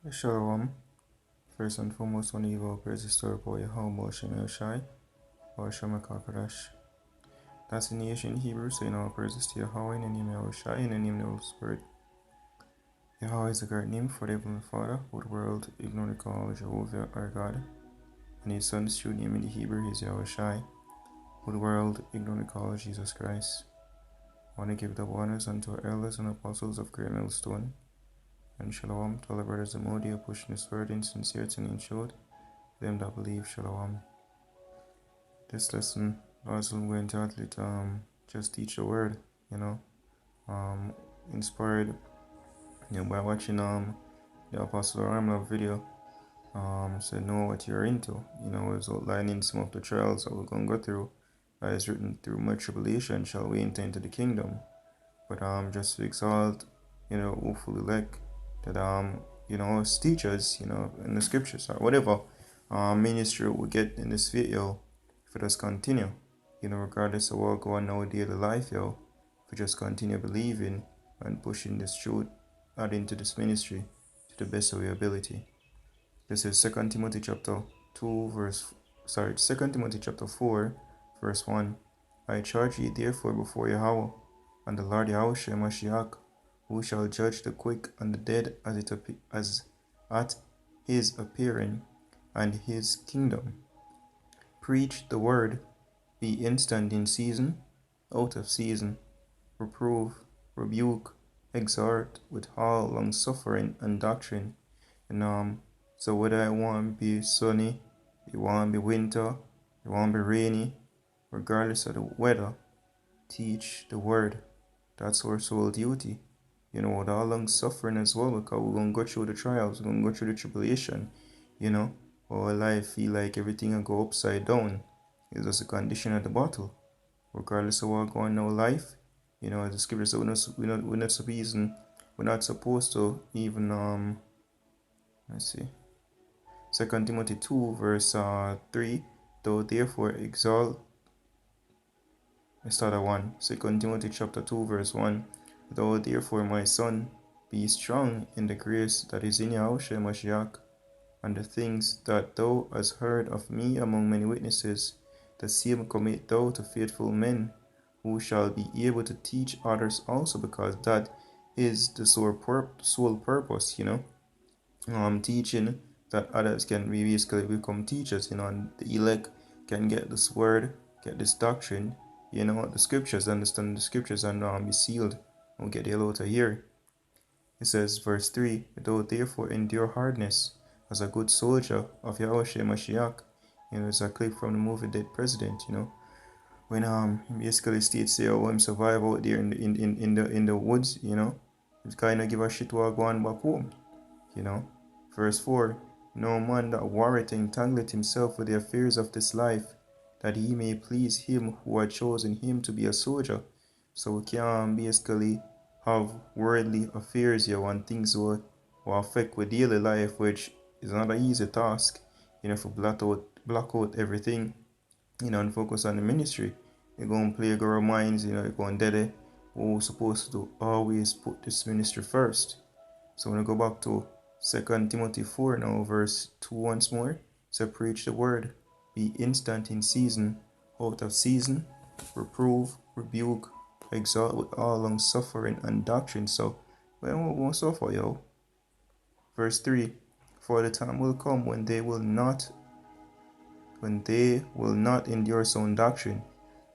Shalom. First and foremost, when you go praise the story about Yahweh Shem Shai or Shem Kakadash. That's in the ancient Hebrew, so you know praises to Yahweh in the name of Shai in the name of the Holy Spirit. Yahweh is a great name for the Heavenly Father, who the world ignorantly call Jehovah our God, and his son's true name in the Hebrew is Yahweh Shai, who the world ignorantly call Jesus Christ. I want to give the honors unto our elders and apostles of Great Millstone, and shalom to all the brothers and Modi who pushing this word in sincerity and in truth. Them that believe, shalom. This lesson also going to athlete just teach the word, um inspired by watching the Apostle Ramla video. Said know what you're into, is outlining some of the trials that we're gonna go through. As written, through much tribulation shall we enter into the kingdom. But just to exalt, hopefully elect that us teachers, in the scriptures or whatever ministry we get in this video, if it just continue, regardless of what going on our daily life, if we just continue believing and pushing this truth out into this ministry to the best of your ability. This is 2 Timothy chapter 4, verse 1. I charge ye therefore before Yahweh and the Lord Yahushua Mashiach, who shall judge the quick and the dead as at his appearing and his kingdom. Preach the word, be instant in season, out of season, reprove, rebuke, exhort with all long suffering and doctrine. And so whether it want to be sunny, it want to be winter, it want to be rainy, regardless of the weather, teach the word. That's our sole duty. With all long suffering as well, because we're going to go through the trials, we're going to go through the tribulation, our life feel like everything will go upside down. It's just a condition of the battle. Regardless of what going on in our life, as the scripture says, we're not supposed to even, let's see, 2 Timothy 2 verse 3, though therefore exalt, let's start at 1, 2 Timothy chapter 2 verse 1, though therefore my son, be strong in the grace that is in Yahushua Mashiach, and the things that thou hast heard of me among many witnesses, the same commit thou to faithful men, who shall be able to teach others also, because that is the sole purpose, teaching that others can basically become teachers, and the elect can get this word, get this doctrine, the scriptures, understand the scriptures, and be sealed and get the hell out of here. It says, verse 3, though therefore endure hardness as a good soldier of Yahushua Mashiach. It's a clip from the movie Dead President, when he basically states him survive out there in the woods, it's kind of give a shit while going back home, Verse 4, no man that warreth entangleth himself with the affairs of this life, that he may please him who had chosen him to be a soldier. So we can basically have worldly affairs here and things will affect with daily life, which is not an easy task, if we block out everything, and focus on the ministry. You're going to plague our minds, you're going dead. We're supposed to always put this ministry first. So when I go back to 2 Timothy 4 now, verse 2 once more. So preach the word, be instant in season, out of season, reprove, rebuke, exhort with all long suffering and doctrine. So when we won't suffer, Verse 3, for the time will come when they will not endure sound doctrine,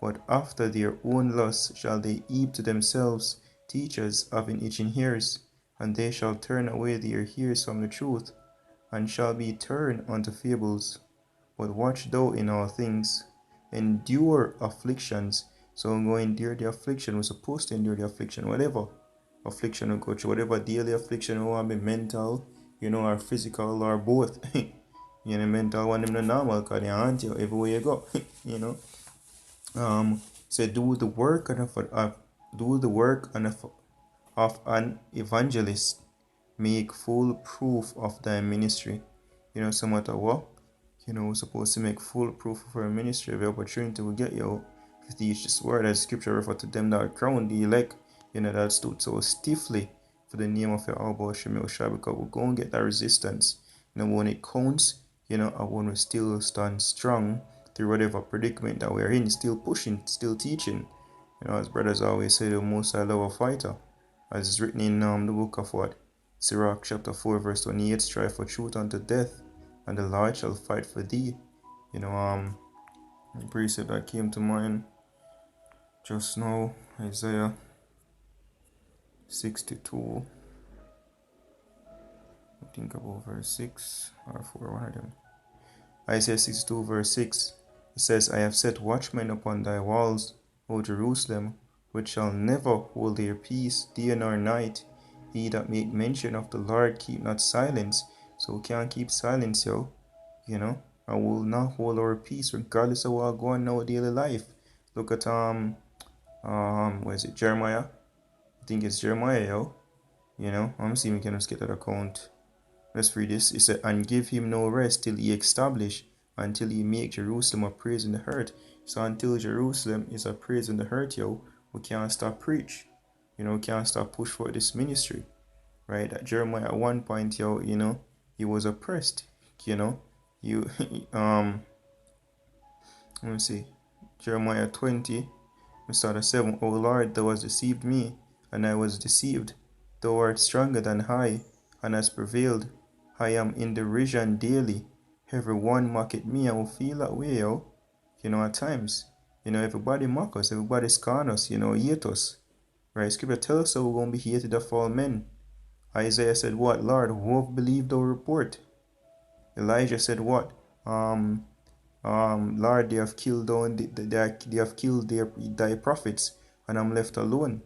but after their own lusts shall they heap to themselves teachers having itching ears, and they shall turn away their ears from the truth, and shall be turned unto fables. But watch thou in all things, endure afflictions. So we're going to endure the affliction. We're supposed to endure the affliction, whatever affliction we go through, whatever daily affliction we want to be mental, or physical, or both. Mental one them the normal, because they haunt you everywhere you go, So do the work of an evangelist, make full proof of thy ministry. So matter what, we're supposed to make full proof of our ministry. Every opportunity we get, to teach this word, as scripture refer to them that are crowned the elect, that stood so stiffly for the name of Yahweh Shem Yahushua, because we're going to get that resistance. When it counts, I want to still stand strong through whatever predicament that we're in, still pushing, still teaching. As brothers always say, the most I love a fighter. As it's written in the book of what? Sirach chapter 4 verse 28, strive for truth unto death, and the Lord shall fight for thee. The precept that came to mind just now, Isaiah 62, I think about verse 6 or 4, one of them. Isaiah 62 verse 6, it says, I have set watchmen upon thy walls, O Jerusalem, which shall never hold their peace day nor night. He that make mention of the Lord keep not silence. So we can't keep silence, yo. I will not hold our peace regardless of what going on in our daily life. Look at what is it, Jeremiah? I think it's Jeremiah, yo. I'm seeing we can just get that account. Let's read this. It said, and give him no rest till he establish, until he make Jerusalem a praise in the hurt. So until Jerusalem is a praise in the hurt, yo, we can't stop preach. We can't stop push for this ministry. Right? That Jeremiah at one point, yo, he was oppressed. You let me see. Jeremiah 20, we start at 7. O Lord, thou hast deceived me, and I was deceived. Thou art stronger than I, and hast prevailed. I am in derision daily. Everyone mock at me. I will feel that way, yo. At times. Everybody mock us, everybody scorn us, hate us. Right? Scripture tells us that we're going to be hated of all men. Isaiah said what? Lord, who have believed our report? Elijah said what? Lord, they have killed thy prophets, and I'm left alone.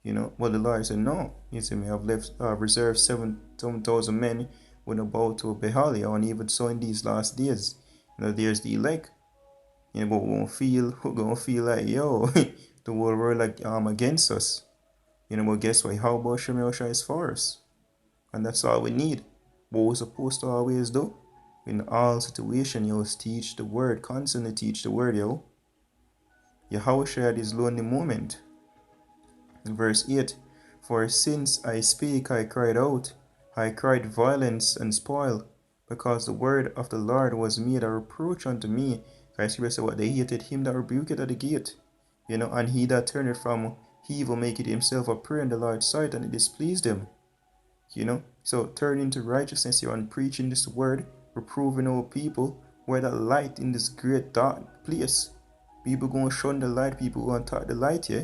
But the Lord said, no. He said, I have left reserved 7,000 men when about to Baal, and even so in these last days. There's the elect. But we're gonna feel like, yo, the whole world like against us. But guess what? How about Shem Yahushua is for us? And that's all we need. What we're supposed to always do. In all situations, yo, teach the word. Constantly teach the word, yo. Yahushua had his lonely moment. In verse 8, for since I spake, I cried out. I cried violence and spoil, because the word of the Lord was made a reproach unto me. Christ said what? They hated him that rebuked at the gate. And he that turneth from evil make it himself a prey in the Lord's sight, and it displeased him. So turning to righteousness here and preaching this word, reproving our people, we're the light in this great dark place. People gonna shun the light, people gonna talk the light, yeah?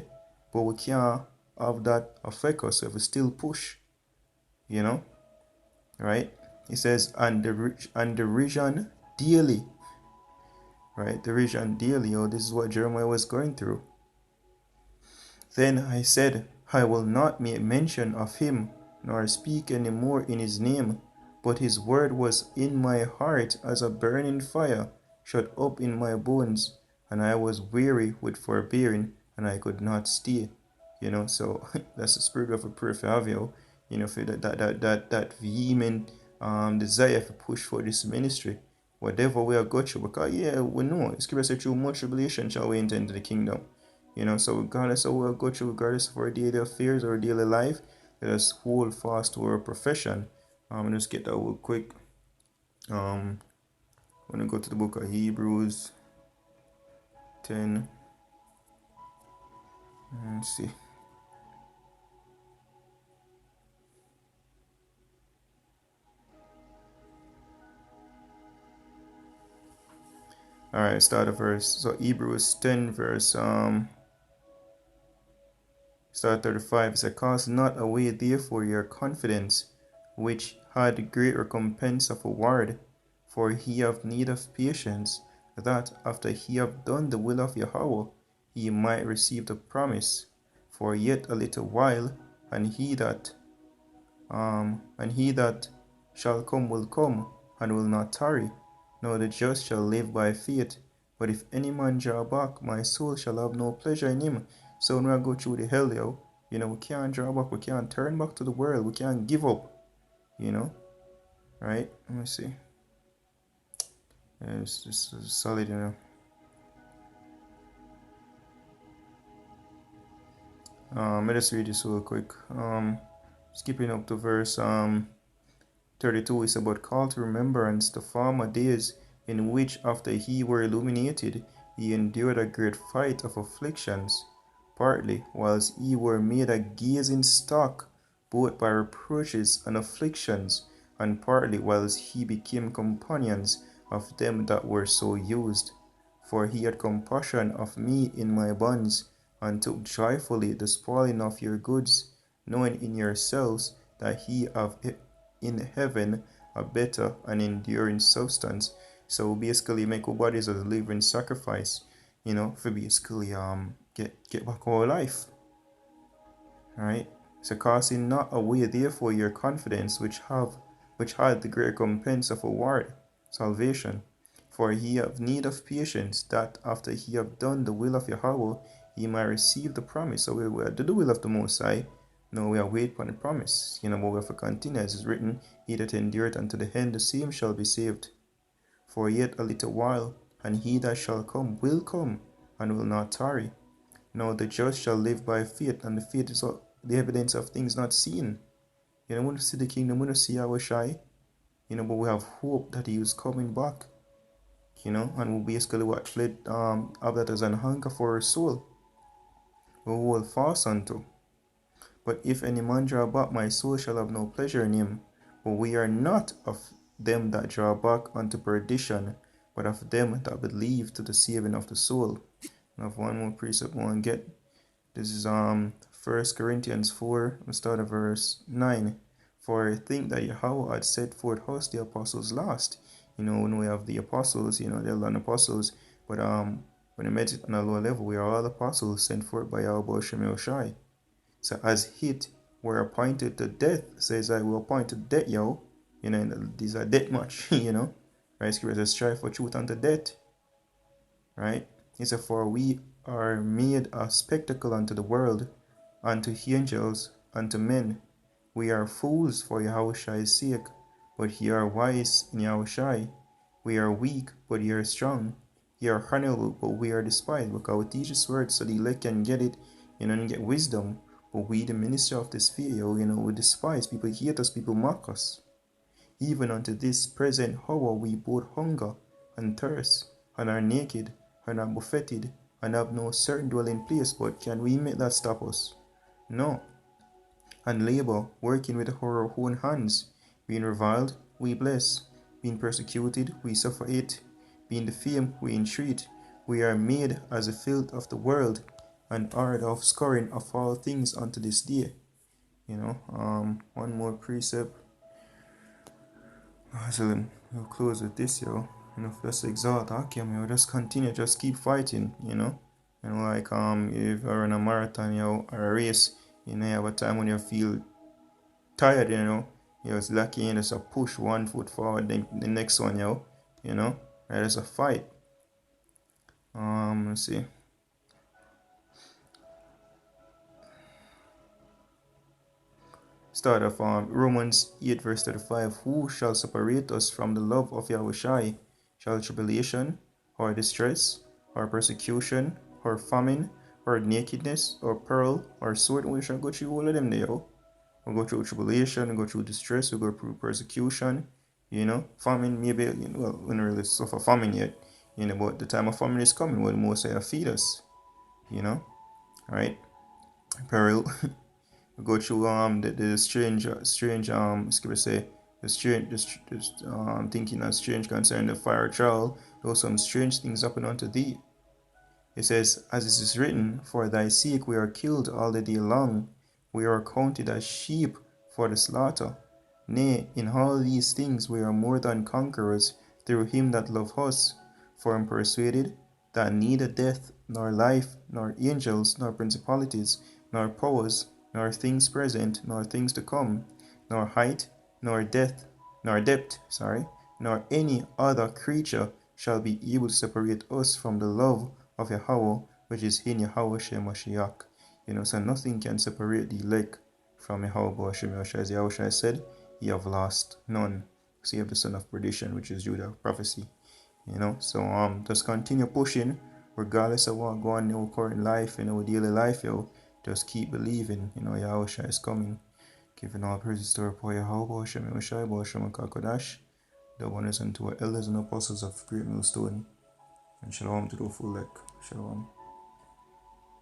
But we can't have that affect us if we still push. Right? It says, and derision daily. Right? Derision daily. Oh, this is what Jeremiah was going through. Then I said, I will not make mention of him, nor speak any more in his name. But his word was in my heart as a burning fire, shut up in my bones, and I was weary with forbearing, and I could not stay. So that's the spirit of a prayer for have, for that vehement desire to push for this ministry. Whatever we are got through, because we know Scripture says through much tribulation shall we enter into the kingdom. So regardless of what we go through, regardless of our daily affairs or daily life, let us hold fast to our profession. Let's get that real quick. I'm gonna go to the book of Hebrews 10. Let's see. Alright, start a verse. So Hebrews 10 verse start 35. It says, cast not away therefore your confidence, which had great recompense of reward. For he have need of patience, that after he have done the will of Yahweh, he might receive the promise. For yet a little while, and he that shall come will come, and will not tarry. Now the just shall live by faith. But if any man draw back, my soul shall have no pleasure in him. So when we go through the hell, yo, we can't draw back, we can't turn back to the world, we can't give up. Right? Let me see. It's just solid, Let us read this real quick. skipping up to verse 32 is about call to remembrance the former days in which after he were illuminated, he endured a great fight of afflictions, partly whilst ye were made a gazing stock, both by reproaches and afflictions, and partly whilst he became companions of them that were so used. For he had compassion of me in my bonds, and took joyfully the spoiling of your goods, knowing in yourselves that he have in heaven a better and enduring substance. So basically make our bodies as a living sacrifice, for basically get back our life. Alright? So casting not away therefore your confidence which had the great recompense of award, salvation. For he have need of patience, that after he have done the will of Yahweh, he might receive the promise. So we do the will of the Most High. No, we are wait upon the promise. But we have to continue, as is written, he that endureth unto the end, the same shall be saved. For yet a little while, and he that shall come will come, and will not tarry. Now the just shall live by faith, and the faith is the evidence of things not seen. We don't see the kingdom, we don't see our shy, but we have hope that he is coming back, and we basically what fled of that as an hunger for our soul, we will fast unto. But if any man draw back, my soul shall have no pleasure in him. But we are not of them that draw back unto perdition, but of them that believe to the saving of the soul. I have one more precept I want to get. This is 1 Corinthians 4, we start at verse 9. For I think that Yahweh had set forth us the apostles last. When we have the apostles, they're not apostles, but when you meditate on a lower level, we are all apostles sent forth by Yahweh Shem Yoshai. So as heat were appointed to death, says I will appoint to death, these are death much, right? Scripture says strive for truth unto death, right? He said, for we are made a spectacle unto the world, unto angels, unto men. We are fools for Yahushai's sake, but ye are wise in Yahushai. We are weak, but ye are strong. Ye are honorable, but we are despised. Because we teach this word so the elect can get it, and get wisdom. But we, the minister of this fear, we despise. People hate us, people mock us. Even unto this present hour we both hunger and thirst, and are naked, and are buffeted, and have no certain dwelling place. But can we make that stop us? No. And labor, working with our own hands, being reviled, we bless, being persecuted, we suffer it, being defamed, we entreat. We are made as the filth of the world, and are the offscouring of all things unto this day. One more precept. So we'll close with this, just exalt Akim, just continue, just keep fighting, like if you're in a marathon, or a race, you have a time when you feel tired, you're just lucky and just a push one foot forward, then the next one, right, it's a fight. Let's see. Start of Romans 8 verse 35. Who shall separate us from the love of Yahushai? Shall tribulation, or distress, or persecution, or famine, or nakedness, or peril, or sword? We shall go through all of them there. We'll go through tribulation, we'll go through distress, we'll go through persecution, famine, maybe, well, we don't really suffer famine yet, but the time of famine is coming when the Most High feed us, right? Peril. We go through the strange scripture say the strange thinking of strange concerning the fire trial. Though some strange things happen unto thee. It says, as it is written, for thy sake we are killed all the day long, we are counted as sheep for the slaughter. Nay, in all these things we are more than conquerors through him that loved us. For I am persuaded that neither death, nor life, nor angels, nor principalities, nor powers, nor things present, nor things to come, nor height, nor depth, nor any other creature shall be able to separate us from the love of Yahweh, which is in Yahweh Shem Mashiach. So nothing can separate the elect from Yahweh Shem Mashiach. As Yahweh said, ye have lost none, save the son of perdition, which is Judah prophecy. So just continue pushing, regardless of what going on in our current life, daily life, just keep believing, Yahushua is coming. Giving all praises to our poor Yahweh, Hashem Yoshai, Hashem Kakodash, the wonders unto our elders and apostles of Great Millstone, and shalom to the full elect. Shalom.